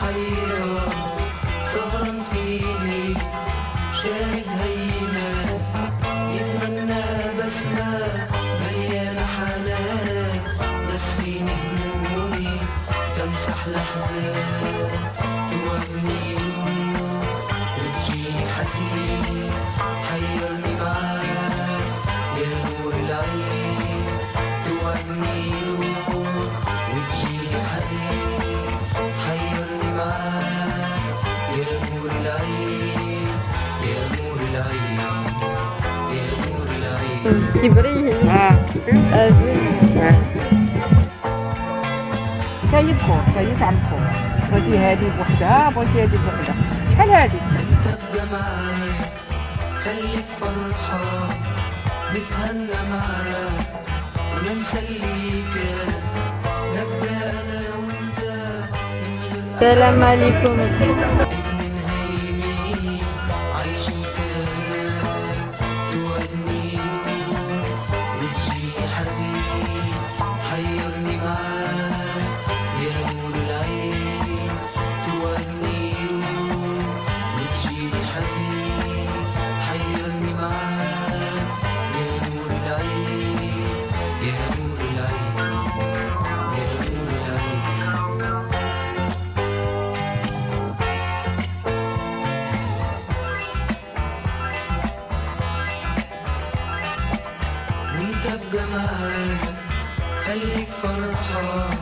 حيران سهران فيني شارد هيمة يتمنى بسمة مليانة حنان نسيني همومي تمسح الأحزان توهمني نور وتجيني حزين حيرني معاك يا نور العين توهمني نور وتجيني حزين حيرني معاك يا نور العين يا نور العين يا نور العين كبريه كاين فوق كاين عند فوق بغيتي هادي بوحدها بغيتي هادي بوحدها شحال هادي تبقى معاك خليك فرحان نتهنى معاك وننسى اللي كان نبقى انا وانت من غير السلام عليكم. من هيمين عايشين في امان توعدني نور وتجيني حزين حيرني معاك يا نور العين توعدني نور وتجيني حزين حيرني معاك يا نور العين يا نور العين يا نور العين وانت بجمالك خليك فرحان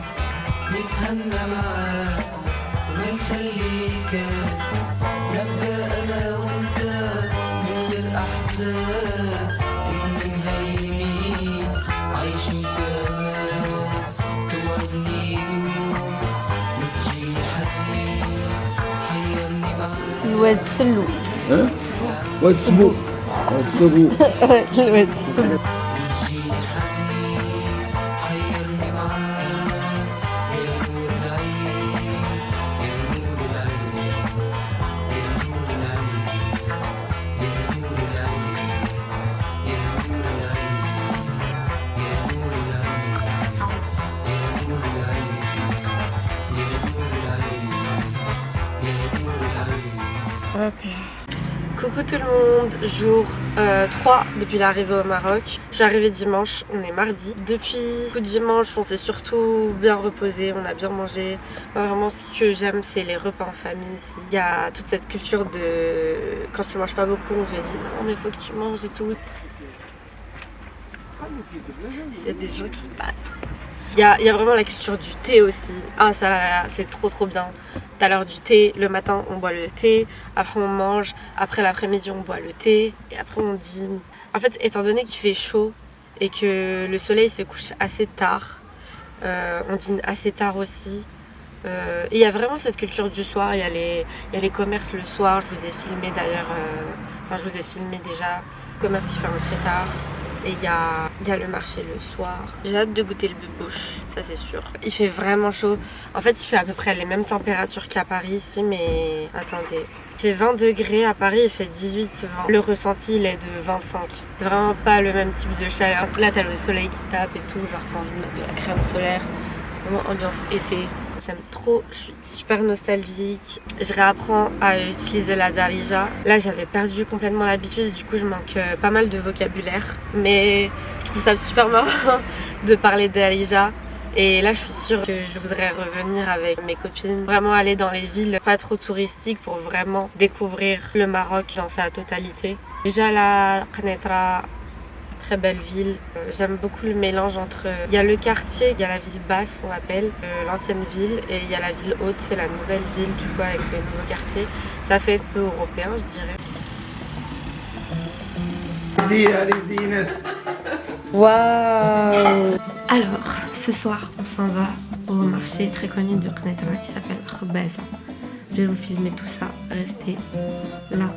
نتهنى معاك وننسى اللي كان نبقى انا وانت من غير احزان اتنين هايمين عايشين في امان توعدني نور وتجيني حزين حيرني معاك الواد سلو. واد سبو واد سبو الواد سلو. وتجيني حزين حيرني معاك يا نور العين يا نور العين يا نور العين يا نور العين يا نور العين يا نور العين يا نور العين يا نور العين يا نور العين. Hop là. Coucou tout le monde, jour 3 depuis l'arrivée au Maroc. Je suis arrivée dimanche, on est mardi. Depuis le dimanche, on s'est surtout bien reposé, on a bien mangé. Moi, vraiment, ce que j'aime, c'est les repas en famille ici. Il y a toute cette culture de... Quand tu manges pas beaucoup, on te dit non mais faut que tu manges et tout. Il y a des gens qui passent. Il y a vraiment la culture du thé aussi. Ah ça là là, c'est trop bien. T'as l'heure du thé, le matin on boit le thé, après on mange, après l'après-midi on boit le thé, et après on dîne. En fait, étant donné qu'il fait chaud et que le soleil se couche assez tard, on dîne assez tard aussi. Et il y a vraiment cette culture du soir, il y a les commerces le soir, je vous ai filmé d'ailleurs, enfin je vous ai filmé déjà, le commerce qui ferme très tard. Et il y a le marché le soir. J'ai hâte de goûter le bûche, ça c'est sûr. Il fait vraiment chaud. En fait, il fait à peu près les mêmes températures qu'à Paris ici, mais attendez. Il fait 20 degrés à Paris, il fait 18, 20. Le ressenti, il est de 25. C'est vraiment pas le même type de chaleur. Là, t'as le soleil qui tape et tout, genre t'as envie de mettre de la crème solaire. Vraiment ambiance été. J'aime trop, je suis super nostalgique. Je réapprends à utiliser la darija. Là, j'avais perdu complètement l'habitude, du coup, je manque pas mal de vocabulaire. Mais je trouve ça super marrant de parler darija. Et là, je suis sûre que je voudrais revenir avec mes copines. Vraiment aller dans les villes pas trop touristiques pour vraiment découvrir le Maroc dans sa totalité. Déjà, la Knetra, très belle ville. J'aime beaucoup le mélange entre... Il y a le quartier, il y a la ville basse, on l'appelle, l'ancienne ville, et il y a la ville haute, c'est la nouvelle ville, du coup, avec le nouveau quartier. Ça fait un peu européen, je dirais. allez-y Inès. Waouh! Alors, ce soir, on s'en va au marché très connu de Knetra qui s'appelle Khbeza. Je vais vous filmer tout ça, restez là.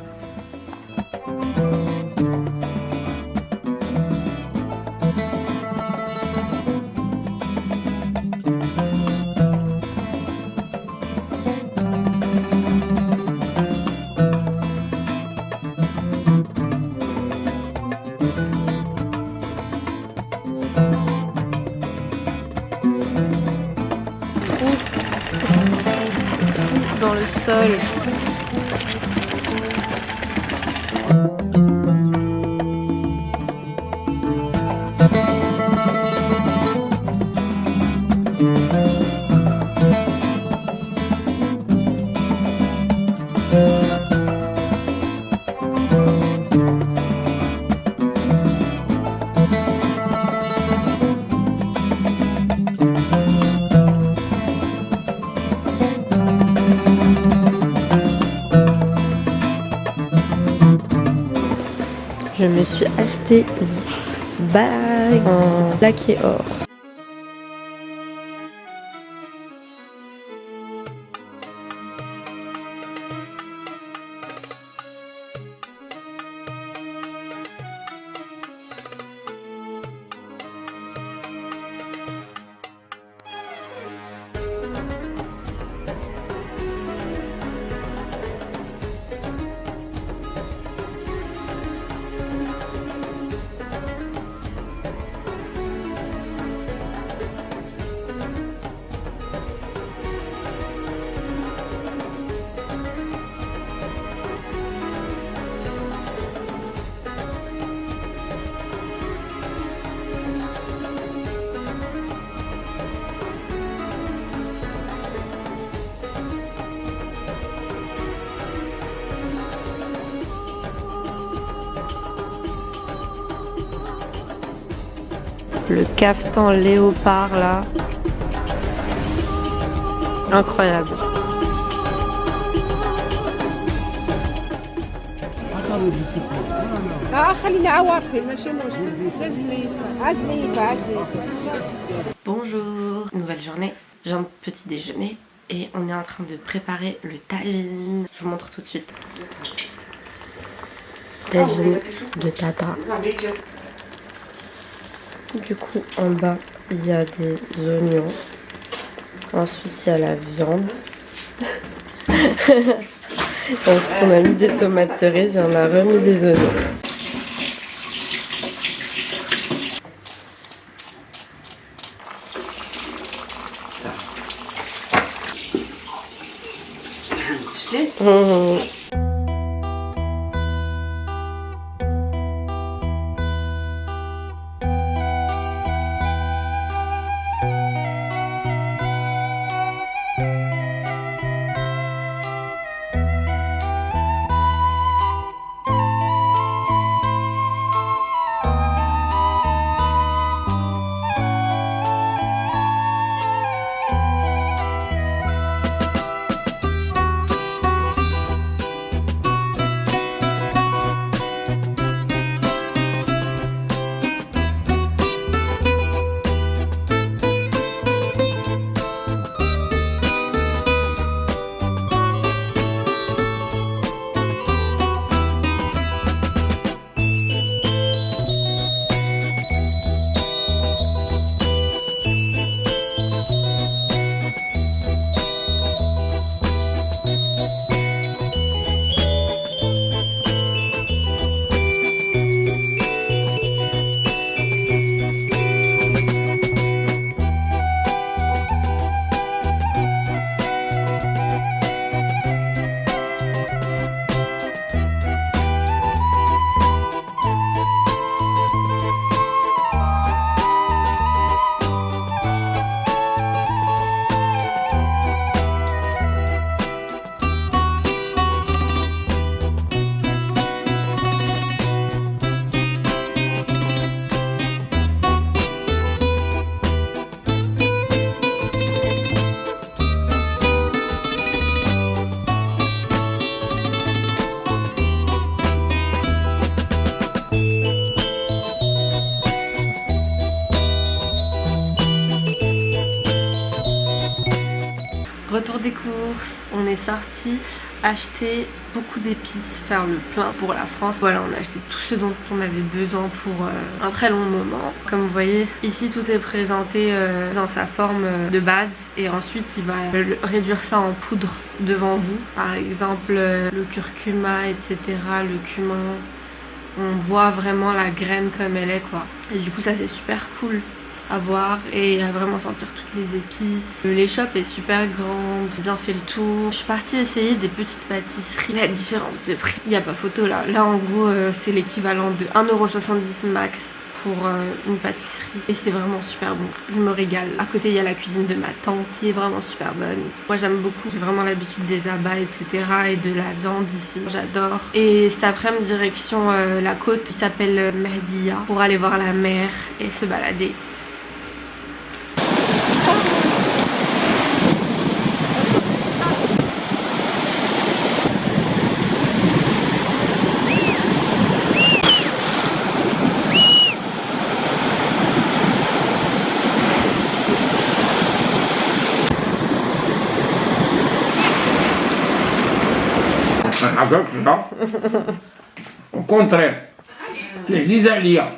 sol. Je me suis acheté une bague en plaqué or. Le cafetan léopard là. Incroyable. Bonjour, nouvelle journée. Je viens de petit déjeuner et on est en train de préparer le tagine. Je vous montre tout de suite. Tagine de tata. Du coup, en bas, il y a des oignons. Ensuite, il y a la viande. Ensuite, on a mis des tomates cerises et on a remis des oignons. Retour des courses, on est sorti acheter beaucoup d'épices, faire le plein pour la France. Voilà, on a acheté tout ce dont on avait besoin pour un très long moment. Comme vous voyez, ici tout est présenté dans sa forme de base et ensuite il va réduire ça en poudre devant vous. Par exemple, le curcuma, etc., le cumin. On voit vraiment la graine comme elle est, quoi. Et du coup, ça c'est super cool. à voir et à vraiment sentir toutes les épices. L'échoppe est super grande, j'ai bien fait le tour. Je suis partie essayer des petites pâtisseries. La différence de prix, il n'y a pas photo là. Là en gros c'est l'équivalent de 1,70 € max pour une pâtisserie et c'est vraiment super bon, je me régale. À côté il y a la cuisine de ma tante qui est vraiment super bonne. Moi j'aime beaucoup, j'ai vraiment l'habitude des abats etc et de la viande ici, j'adore. Et cet après-midi direction la côte qui s'appelle Mehdia pour aller voir la mer et se balader. Au contraire, les Isalia,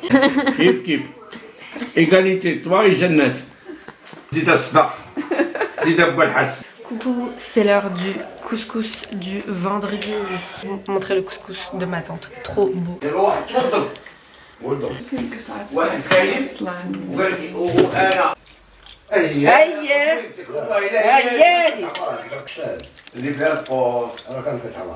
kif kif, égalité, toi et Jeannette. Zid Asda, Zid Aboualhass. Coucou, c'est l'heure du couscous du vendredi. Je vais vous montrer le couscous de ma tante, trop beau. هيا اللي فيها القوس. انا كنت كتحوى